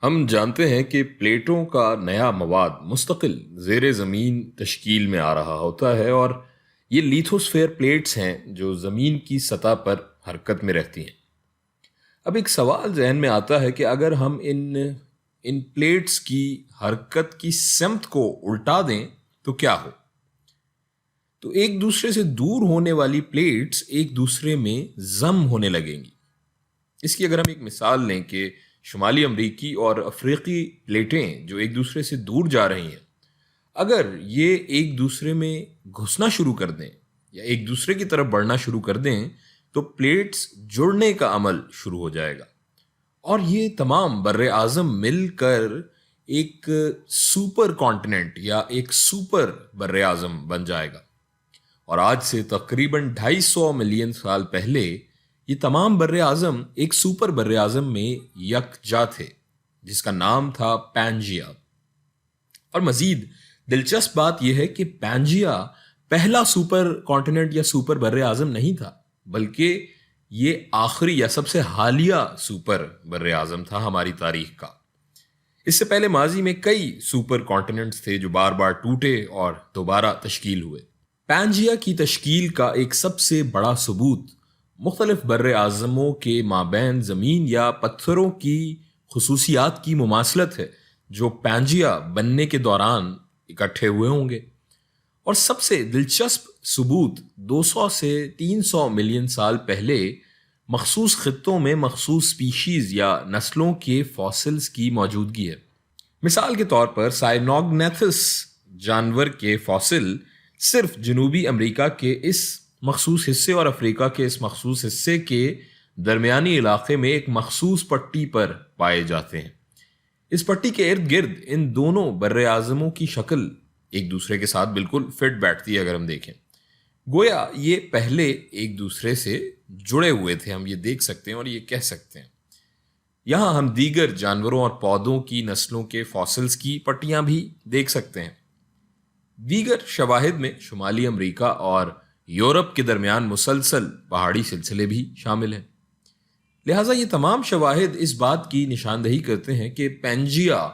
ہم جانتے ہیں کہ پلیٹوں کا نیا مواد مستقل زیر زمین تشکیل میں آ رہا ہوتا ہے، اور یہ لیتھوسفیر پلیٹس ہیں جو زمین کی سطح پر حرکت میں رہتی ہیں۔ اب ایک سوال ذہن میں آتا ہے کہ اگر ہم ان پلیٹس کی حرکت کی سمت کو الٹا دیں تو کیا ہو؟ تو ایک دوسرے سے دور ہونے والی پلیٹس ایک دوسرے میں ضم ہونے لگیں گی۔ اس کی اگر ہم ایک مثال لیں کہ شمالی امریکی اور افریقی پلیٹیں جو ایک دوسرے سے دور جا رہی ہیں، اگر یہ ایک دوسرے میں گھسنا شروع کر دیں یا ایک دوسرے کی طرف بڑھنا شروع کر دیں تو پلیٹس جڑنے کا عمل شروع ہو جائے گا، اور یہ تمام بر اعظم مل کر ایک سپر کانٹیننٹ یا ایک سپر بر اعظم بن جائے گا۔ اور آج سے تقریباً 250 ملین سال پہلے یہ تمام بر اعظم ایک سپر بر اعظم میں یکجا تھے جس کا نام تھا پینجیا۔ اور مزید دلچسپ بات یہ ہے کہ پینجیا پہلا سپر کانٹیننٹ یا سپر بر اعظم نہیں تھا، بلکہ یہ آخری یا سب سے حالیہ سپر بر اعظم تھا ہماری تاریخ کا۔ اس سے پہلے ماضی میں کئی سپر کانٹیننٹس تھے جو بار بار ٹوٹے اور دوبارہ تشکیل ہوئے۔ پینجیا کی تشکیل کا ایک سب سے بڑا ثبوت مختلف بر اعظموں کے مابین زمین یا پتھروں کی خصوصیات کی مماثلت ہے جو پینجیا بننے کے دوران اکٹھے ہوئے ہوں گے۔ اور سب سے دلچسپ ثبوت 200 سے 300 ملین سال پہلے مخصوص خطوں میں مخصوص سپیشیز یا نسلوں کے فاسلز کی موجودگی ہے۔ مثال کے طور پر سائنوگنیتھس جانور کے فاسل صرف جنوبی امریکہ کے اس مخصوص حصے اور افریقہ کے اس مخصوص حصے کے درمیانی علاقے میں ایک مخصوص پٹی پر پائے جاتے ہیں۔ اس پٹی کے ارد گرد ان دونوں بر اعظموں کی شکل ایک دوسرے کے ساتھ بالکل فٹ بیٹھتی ہے۔ اگر ہم دیکھیں گویا یہ پہلے ایک دوسرے سے جڑے ہوئے تھے، ہم یہ دیکھ سکتے ہیں اور یہ کہہ سکتے ہیں۔ یہاں ہم دیگر جانوروں اور پودوں کی نسلوں کے فاسلز کی پٹیاں بھی دیکھ سکتے ہیں۔ دیگر شواہد میں شمالی امریکہ اور یورپ کے درمیان مسلسل پہاڑی سلسلے بھی شامل ہیں۔ لہٰذا یہ تمام شواہد اس بات کی نشاندہی کرتے ہیں کہ پینجیا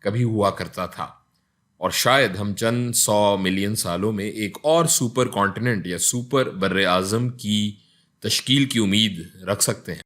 کبھی ہوا کرتا تھا، اور شاید ہم چند 100 ملین سالوں میں ایک اور سپر کانٹیننٹ یا سپر بر اعظم کی تشکیل کی امید رکھ سکتے ہیں۔